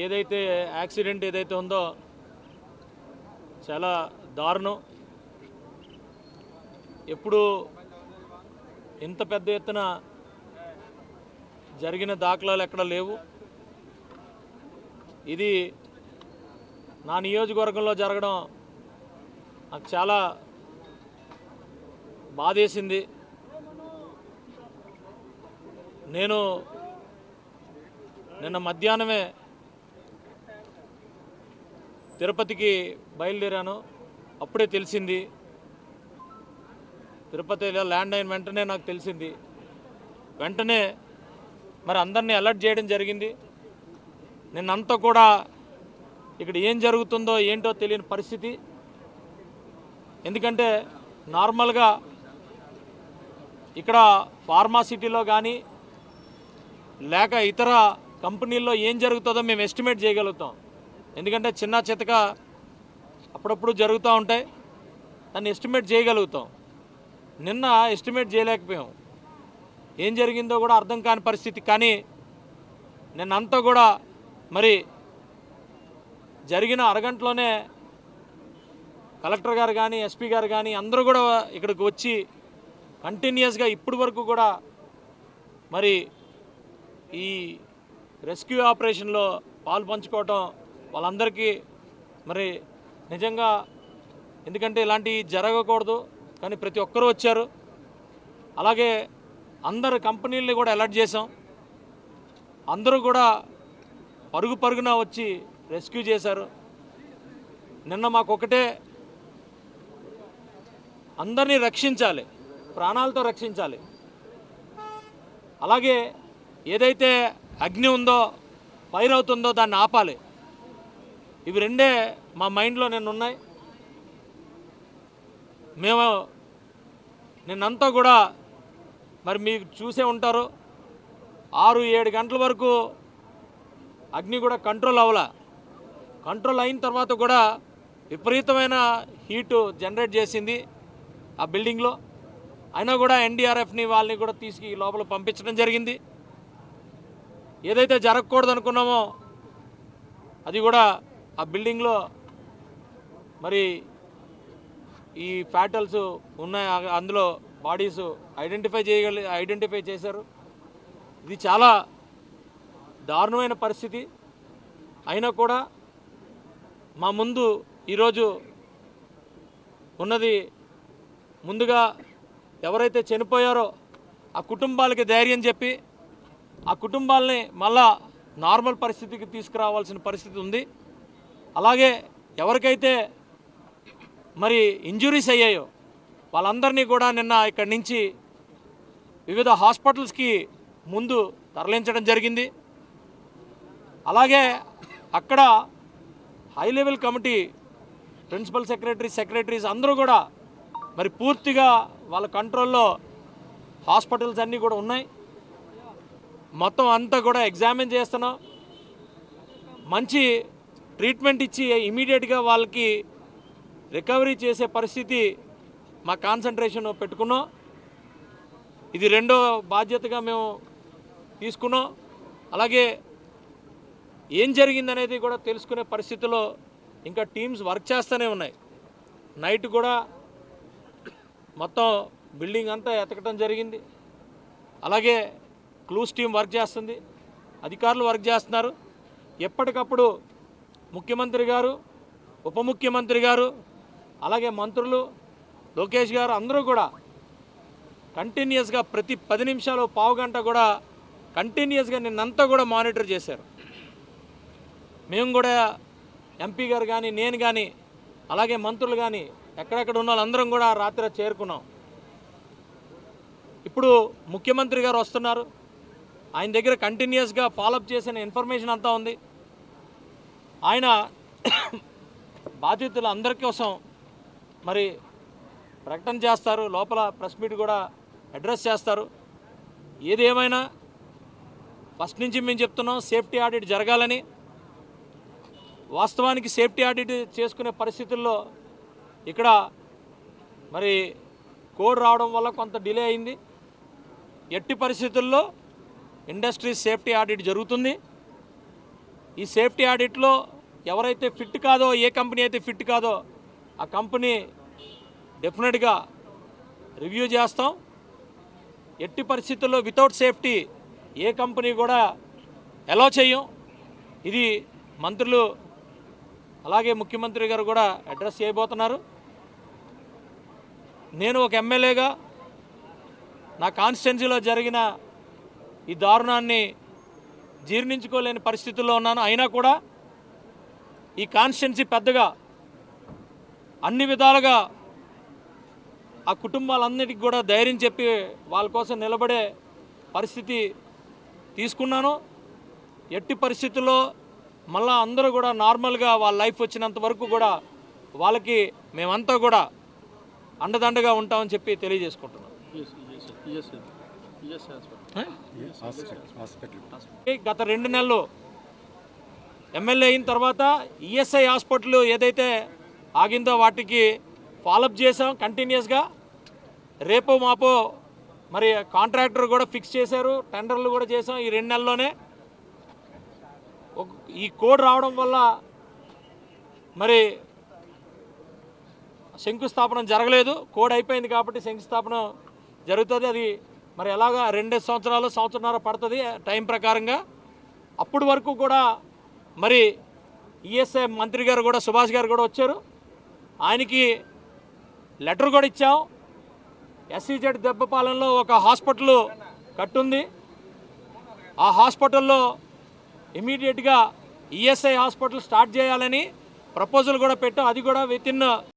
ఏదైతే యాక్సిడెంట్ ఏదైతే ఉందో చాలా దారుణం. ఎప్పుడు ఇంత పెద్ద ఎత్తున జరిగిన దాఖలాలు ఎక్కడ లేవు. ఇది నా నియోజకవర్గంలో జరగడం నాకు చాలా బాధేసింది. నేను నిన్న మధ్యాహ్నమే తిరుపతికి బయలుదేరాను. అప్పుడే తెలిసింది, తిరుపతిలో ల్యాండ్ అయిన వెంటనే నాకు తెలిసింది. వెంటనే మరి అందరినీ అలర్ట్ చేయడం జరిగింది. నిన్నంతా కూడా ఇక్కడ ఏం జరుగుతుందో ఏంటో తెలియని పరిస్థితి. ఎందుకంటే నార్మల్గా ఇక్కడ ఫార్మాసిటీలో కానీ లేక ఇతర కంపెనీల్లో ఏం జరుగుతుందో మేము ఎస్టిమేట్ చేయగలుగుతాం. ఎందుకంటే చిన్న చితక అప్పుడప్పుడు జరుగుతూ ఉంటాయి, దాన్ని ఎస్టిమేట్ చేయగలుగుతాం. నిన్న ఎస్టిమేట్ చేయలేకపోయాం. ఏం జరిగిందో కూడా అర్థం కాని పరిస్థితి. కానీ నిన్నంతా కూడా మరి జరిగిన అరగంటలోనే కలెక్టర్ గారు కానీ ఎస్పీ గారు కానీ అందరూ కూడా ఇక్కడికి వచ్చి కంటిన్యూస్గా ఇప్పటి వరకు కూడా మరి ఈ రెస్క్యూ ఆపరేషన్లో పాలు పంచుకోవటం వాళ్ళందరికీ మరి నిజంగా, ఎందుకంటే ఇలాంటివి జరగకూడదు కానీ ప్రతి ఒక్కరూ వచ్చారు. అలాగే అందరు కంపెనీలని కూడా అలర్ట్ చేసాం. అందరూ కూడా పరుగు పరుగున వచ్చి రెస్క్యూ చేశారు. నిన్న మాకు ఒకటే, అందరినీ రక్షించాలి, ప్రాణాలతో రక్షించాలి. అలాగే ఏదైతే అగ్ని ఉందో, ఫైర్ అవుతుందో దాన్ని ఆపాలి. ఇవి రెండే మా మైండ్లో నిన్న ఉన్నాయి. మేము నిన్నంతా కూడా మరి మీకు చూసే ఉంటారు, 6-7 గంటల వరకు అగ్ని కూడా కంట్రోల్ అవ్వాల. కంట్రోల్ అయిన తర్వాత కూడా విపరీతమైన హీటు జనరేట్ చేసింది ఆ బిల్డింగ్లో. అయినా కూడా ఎన్డీఆర్ఎఫ్ని వాళ్ళని కూడా తీసుకు లోపల పంపించడం జరిగింది. ఏదైతే జరగకూడదు అనుకున్నామో అది కూడా ఆ బిల్డింగ్లో మరి ఈ ఫ్యాటల్స్ ఉన్నాయి, అందులో బాడీస్ ఐడెంటిఫై చేశారు. ఇది చాలా దారుణమైన పరిస్థితి. అయినా కూడా మా ముందు ఈరోజు ఉన్నది, ముందుగా ఎవరైతే చనిపోయారో ఆ కుటుంబాలకి ధైర్యం చెప్పి ఆ కుటుంబాలని మళ్ళా నార్మల్ పరిస్థితికి తీసుకురావాల్సిన పరిస్థితి ఉంది. అలాగే ఎవరికైతే మరి ఇంజురీస్ అయ్యాయో వాళ్ళందరినీ కూడా నిన్న ఇక్కడి నుంచి వివిధ హాస్పిటల్స్కి ముందు తరలించడం జరిగింది. అలాగే అక్కడ high level committee, principal secretaries అందరూ కూడా మరి పూర్తిగా వాళ్ళ కంట్రోల్లో హాస్పిటల్స్ అన్నీ కూడా ఉన్నాయి. మొత్తం అంతా కూడా ఎగ్జామిన్ చేస్తున్నాం. మంచి ట్రీట్మెంట్ ఇచ్చి ఇమీడియట్గా వాళ్ళకి రికవరీ చేసే పరిస్థితి మా కాన్సన్ట్రేషన్ పెట్టుకున్నాం. ఇది రెండో బాధ్యతగా మేము తీసుకున్నాం. అలాగే ఏం జరిగిందనేది కూడా తెలుసుకునే పరిస్థితిలో ఇంకా టీమ్స్ వర్క్ చేస్తూనే ఉన్నాయి. నైట్ కూడా మొత్తం బిల్డింగ్ అంతా ఎతకడం జరిగింది. అలాగే క్లూస్ టీం వర్క్ చేస్తుంది, అధికారులు వర్క్ చేస్తున్నారు. ఎప్పటికప్పుడు ముఖ్యమంత్రి గారు, ఉప ముఖ్యమంత్రి గారు, అలాగే మంత్రులు, లోకేష్ గారు అందరూ కూడా కంటిన్యూస్గా ప్రతి 10 నిమిషాలు, పావు గంట కూడా కంటిన్యూస్గా నిన్నంతా కూడా మానిటర్ చేశారు. మేము కూడా ఎంపీ గారు కానీ, నేను కానీ, అలాగే మంత్రులు కానీ, ఎక్కడెక్కడ ఉన్న వాళ్ళందరం కూడా రాత్రి చేరుకున్నాం. ఇప్పుడు ముఖ్యమంత్రి గారు వస్తున్నారు. ఆయన దగ్గర కంటిన్యూస్గా ఫాలోఅప్ చేసిన ఇన్ఫర్మేషన్ అంతా ఉంది. ఆయన బాధితులు అందరి కోసం మరి ప్రకటన చేస్తారు, లోపల ప్రెస్ మీట్ కూడా అడ్రస్ చేస్తారు. ఏదేమైనా ఫస్ట్ నుంచి మేము చెప్తున్నాం, సేఫ్టీ ఆడిట్ జరగాలని. వాస్తవానికి సేఫ్టీ ఆడిట్ చేసుకునే పరిస్థితుల్లో ఇక్కడ మరి కోడ్ రావడం వల్ల కొంత డిలే అయింది. ఎట్టి పరిస్థితుల్లో ఇండస్ట్రీ సేఫ్టీ ఆడిట్ జరుగుతుంది. ఈ సేఫ్టీ ఆడిట్లో ఎవరైతే ఫిట్ కాదో, ఏ కంపెనీ అయితే ఫిట్ కాదో ఆ కంపెనీ డెఫినెట్గా రివ్యూ చేస్తాం. ఎట్టి పరిస్థితుల్లో వితౌట్ సేఫ్టీ ఏ కంపెనీ కూడా అలౌ చేయం. ఇది మంత్రులు అలాగే ముఖ్యమంత్రి గారు కూడా అడ్రస్ చేయబోతున్నారు. నేను ఒక ఎమ్మెల్యేగా నా కాన్స్టిట్యున్సీలో జరిగిన ఈ దారుణాన్ని జీర్ణించుకోలేని పరిస్థితుల్లో ఉన్నాను. అయినా కూడా ఈ కాన్స్టిట్యున్సీ పెద్దగా అన్ని విధాలుగా ఆ కుటుంబాలన్నిటికీ కూడా ధైర్యం చెప్పి వాళ్ళ కోసం నిలబడే పరిస్థితి తీసుకున్నాను. ఎట్టి పరిస్థితుల్లో మళ్ళా అందరూ కూడా నార్మల్గా వాళ్ళ లైఫ్ వచ్చినంత వరకు కూడా వాళ్ళకి మేమంతా కూడా అండదండగా ఉంటామని చెప్పి తెలియజేసుకుంటున్నాం. గత 2 నెలలు ఎమ్మెల్యే అయిన తర్వాత ఈఎస్ఐ హాస్పిటల్ ఏదైతే ఆగిందో వాటికి ఫాలోఅప్ చేసాం కంటిన్యూస్గా. రేపో మాపో మరి కాంట్రాక్టర్ కూడా ఫిక్స్ చేశారు, టెండర్లు కూడా చేసాం ఈ 2 నెలల్లోనే. ఈ కోడ్ రావడం వల్ల మరి శంకుస్థాపన జరగలేదు. కోడ్ అయిపోయింది కాబట్టి శంకుస్థాపన జరుగుతుంది. అది మరి ఎలాగా 2 సంవత్సరాలు, సంవత్సరన్నర పడుతుంది టైం ప్రకారంగా. అప్పటి వరకు కూడా మరి ఈఎస్ఐ మంత్రి గారు కూడా, సుభాష్ గారు కూడా వచ్చారు. ఆయనకి లెటర్ కూడా ఇచ్చాం. ఎస్సీజెడ్ దెబ్బపాలెంలో ఒక హాస్పిటల్ కట్టుంది. ఆ హాస్పిటల్లో ఇమీడియట్గా ఈఎస్ఐ హాస్పిటల్ స్టార్ట్ చేయాలని ప్రపోజల్ కూడా పెట్టాం. అది కూడా విత్ ఇన్